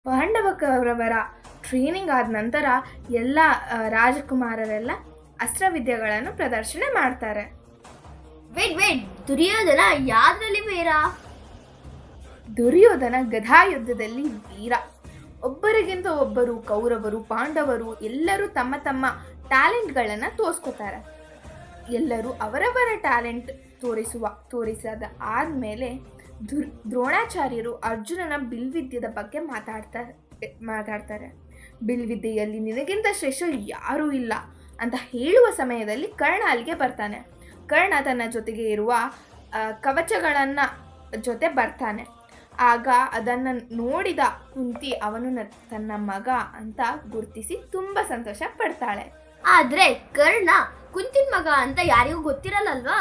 ಪಾಂಡವ ಕೌರವರ ಟ್ರೈನಿಂಗ್ ಆದ ನಂತರ ಎಲ್ಲ ರಾಜಕುಮಾರರೆಲ್ಲ ಅಸ್ತ್ರವಿದ್ಯೆಗಳನ್ನು ಪ್ರದರ್ಶನ ಮಾಡ್ತಾರೆ. ವೇಟ್ ದುರ್ಯೋಧನ ಯಾವ್ದ್ರಲ್ಲಿ ವೀರ? ದುರ್ಯೋಧನ ಗದಾಯುದ್ಧದಲ್ಲಿ ವೀರ. ಒಬ್ಬರಿಗಿಂತ ಒಬ್ಬರು ಕೌರವರು ಪಾಂಡವರು ಎಲ್ಲರೂ ತಮ್ಮ ತಮ್ಮ ಟ್ಯಾಲೆಂಟ್ಗಳನ್ನು ತೋರಿಸ್ಕೋತಾರೆ. ಎಲ್ಲರೂ ಅವರವರ ಟ್ಯಾಲೆಂಟ್ ತೋರಿಸದ ಆದಮೇಲೆ ದ್ರೋಣಾಚಾರ್ಯರು ಅರ್ಜುನನ ಬಿಲ್ವಿದ್ಯದ ಬಗ್ಗೆ ಮಾತಾಡ್ತಾರೆ. ಬಿಲ್ವಿದ್ಯೆಯಲ್ಲಿ ನಿನಗಿಂತ ಶ್ರೇಷ್ಠ ಯಾರೂ ಇಲ್ಲ ಅಂತ ಹೇಳುವ ಸಮಯದಲ್ಲಿ ಕರ್ಣ ಅಲ್ಲಿಗೆ ಬರ್ತಾನೆ. ಕರ್ಣ ತನ್ನ ಜೊತೆಗೆ ಇರುವ ಕವಚಗಳನ್ನು ಜೊತೆ ಬರ್ತಾನೆ. ಆಗ ಅದನ್ನು ನೋಡಿದ ಕುಂತಿ ಅವನು ತನ್ನ ಮಗ ಅಂತ ಗುರುತಿಸಿ ತುಂಬ ಸಂತೋಷ ಪಡ್ತಾಳೆ. ಆದ್ರೆ ಕರ್ಣ ಕುಂತಿನ ಮಗ ಅಂತ ಯಾರಿಗೂ ಗೊತ್ತಿರಲ್ಲಲ್ವಾ?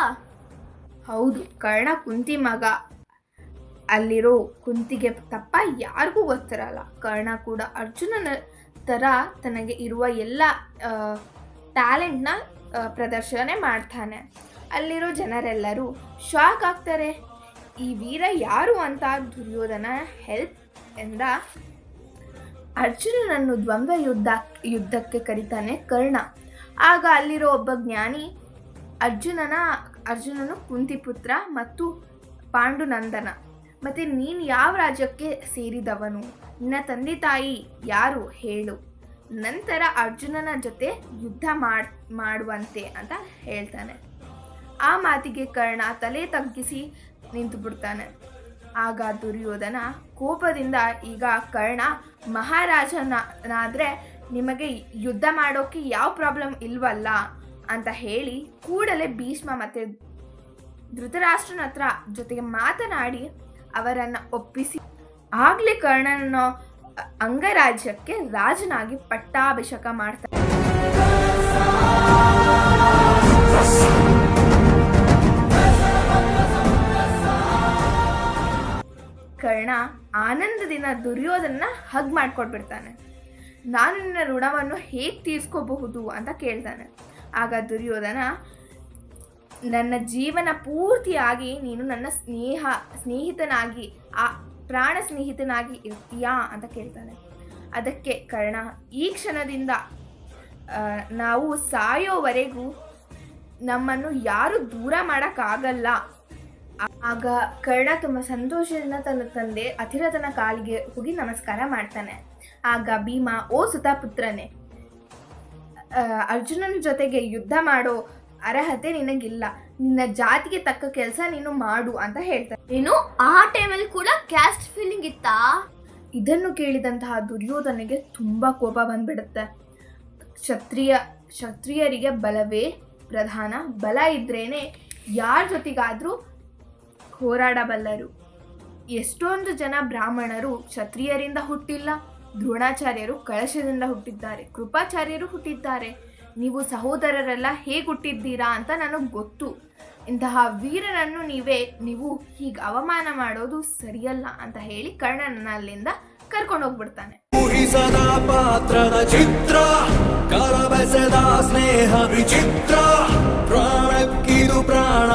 ಹೌದು, ಕರ್ಣ ಕುಂತಿ ಮಗ. ಅಲ್ಲಿರೋ ಕುಂತಿಗೆ ತಪ್ಪ ಯಾರಿಗೂ ಗೊತ್ತಿರಲ್ಲ. ಕರ್ಣ ಕೂಡ ಅರ್ಜುನನ ಥರ ತನಗೆ ಇರುವ ಎಲ್ಲ ಟ್ಯಾಲೆಂಟ್ನ ಪ್ರದರ್ಶನ ಮಾಡ್ತಾನೆ. ಅಲ್ಲಿರೋ ಜನರೆಲ್ಲರೂ ಶಾಕ್ ಆಗ್ತಾರೆ. ಈ ವೀರ ಯಾರು ಅಂತ ದುರ್ಯೋಧನ ಹೆಲ್ಪ್ ಎಂದ ಅರ್ಜುನನನ್ನು ದ್ವಂದ್ವ ಯುದ್ಧಕ್ಕೆ ಕರೀತಾನೆ ಕರ್ಣ. ಆಗ ಅಲ್ಲಿರೋ ಒಬ್ಬ ಜ್ಞಾನಿ ಅರ್ಜುನನು ಕುಂತಿಪುತ್ರ ಮತ್ತು ಪಾಂಡುನಂದನ, ಮತ್ತು ನೀನು ಯಾವ ರಾಜ್ಯಕ್ಕೆ ಸೇರಿದವನು, ನಿನ್ನ ತಂದೆ ತಾಯಿ ಯಾರು ಹೇಳು, ನಂತರ ಅರ್ಜುನನ ಜೊತೆ ಯುದ್ಧ ಮಾಡುವಂತೆ ಅಂತ ಹೇಳ್ತಾನೆ. ಆ ಮಾತಿಗೆ ಕರ್ಣ ತಲೆ ತಗ್ಗಿಸಿ ನಿಂತು ಬಿಡ್ತಾನೆ. ಆಗ ದುರ್ಯೋಧನ ಕೋಪದಿಂದ, ಈಗ ಕರ್ಣ ಮಹಾರಾಜನಾದರೆ ನಿಮಗೆ ಯುದ್ಧ ಮಾಡೋಕ್ಕೆ ಯಾವ ಪ್ರಾಬ್ಲಮ್ ಇಲ್ವಲ್ಲ ಅಂತ ಹೇಳಿ ಕೂಡಲೇ ಭೀಷ್ಮ ಮತ್ತು ಧೃತರಾಷ್ಟ್ರನ ಹತ್ರ ಜೊತೆಗೆ ಮಾತನಾಡಿ ಅವರನ್ನು ಒಪ್ಪಿಸಿ ಆಗಲೇ ಕರ್ಣನ ಅಂಗರಾಜ್ಯಕ್ಕೆ ರಾಜನಾಗಿ ಪಟ್ಟಾಭಿಷೇಕ ಮಾಡ್ತಾರೆ. ಕರ್ಣ ಆನಂದದಿಂದ ದುರ್ಯೋಧನ ಹಗ್ ಮಾಡ್ಕೊಟ್ಬಿಡ್ತಾನೆ. ನಾನು ನಿನ್ನ ಋಣವನ್ನು ಹೇಗೆ ತೀರಿಸ್ಕೋಬಹುದು ಅಂತ ಕೇಳ್ತಾನೆ. ಆಗ ದುರ್ಯೋಧನ, ನನ್ನ ಜೀವನ ಪೂರ್ತಿಯಾಗಿ ನೀನು ನನ್ನ ಸ್ನೇಹಿತನಾಗಿ ಪ್ರಾಣ ಸ್ನೇಹಿತನಾಗಿ ಇರ್ತೀಯಾ ಅಂತ ಕೇಳ್ತಾನೆ. ಅದಕ್ಕೆ ಕರ್ಣ, ಈ ಕ್ಷಣದಿಂದ ನಾವು ಸಾಯೋವರೆಗೂ ನಮ್ಮನ್ನು ಯಾರು ದೂರ ಮಾಡೋಕ್ಕಾಗಲ್ಲ. ಆಗ ಕರ್ಣ ತುಂಬ ಸಂತೋಷದಿಂದ ತನ್ನ ತಂದೆ ಅತಿರಥನ ಕಾಲಿಗೆ ಹೋಗಿ ನಮಸ್ಕಾರ ಮಾಡ್ತಾನೆ. ಆಗ ಭೀಮ, ಓ ಸುತಪುತ್ರನೇ, ಅರ್ಜುನನ ಜೊತೆಗೆ ಯುದ್ಧ ಮಾಡೋ ಅರ್ಹತೆ ನಿನಗಿಲ್ಲ, ನಿನ್ನ ಜಾತಿಗೆ ತಕ್ಕ ಕೆಲಸ ನೀನು ಮಾಡು ಅಂತ ಹೇಳ್ತಾನೆ. ಏನು, ಆ ಟೈಮಲ್ಲಿ ಕೂಡ ಕ್ಯಾಸ್ಟ್ ಫೀಲಿಂಗ್ ಇತ್ತಾ? ಇದನ್ನು ಕೇಳಿದಂತಹ ದುರ್ಯೋಧನಿಗೆ ತುಂಬ ಕೋಪ ಬಂದ್ಬಿಡುತ್ತೆ. ಕ್ಷತ್ರಿಯರಿಗೆ ಬಲವೇ ಪ್ರಧಾನ, ಬಲ ಇದ್ರೇನೆ ಯಾರ ಜೊತೆಗಾದರೂ ಹೋರಾಡಬಲ್ಲರು. ಎಷ್ಟೊಂದು ಜನ ಬ್ರಾಹ್ಮಣರು ಕ್ಷತ್ರಿಯರಿಂದ ಹುಟ್ಟಿಲ್ಲ. ದ್ರೋಣಾಚಾರ್ಯರು ಕಳಶದಿಂದ ಹುಟ್ಟಿದ್ದಾರೆ, ಕೃಪಾಚಾರ್ಯರು ಹುಟ್ಟಿದ್ದಾರೆ. ನೀವು ಸಹೋದರರೆಲ್ಲ ಹೇಗೆ ಹುಟ್ಟಿದ್ದೀರಾ ಅಂತ ನನಗೆ ಗೊತ್ತು. ಇಂತಹ ವೀರರನ್ನು ನೀವು ಹೀಗೆ ಅವಮಾನ ಮಾಡೋದು ಸರಿಯಲ್ಲ ಅಂತ ಹೇಳಿ ಕರ್ಣನನ್ನ ಅಲ್ಲಿಂದ ಕರ್ಕೊಂಡು ಹೋಗ್ಬಿಡ್ತಾನೆ. ಊಹಿಸದ ಪಾತ್ರದ ಚಿತ್ರ, ಕರಬೆಸೆದ ಸ್ನೇಹ ವಿಚಿತ್ರ, ಪ್ರಾಣಕ್ಕಿದು ಪ್ರಾಣ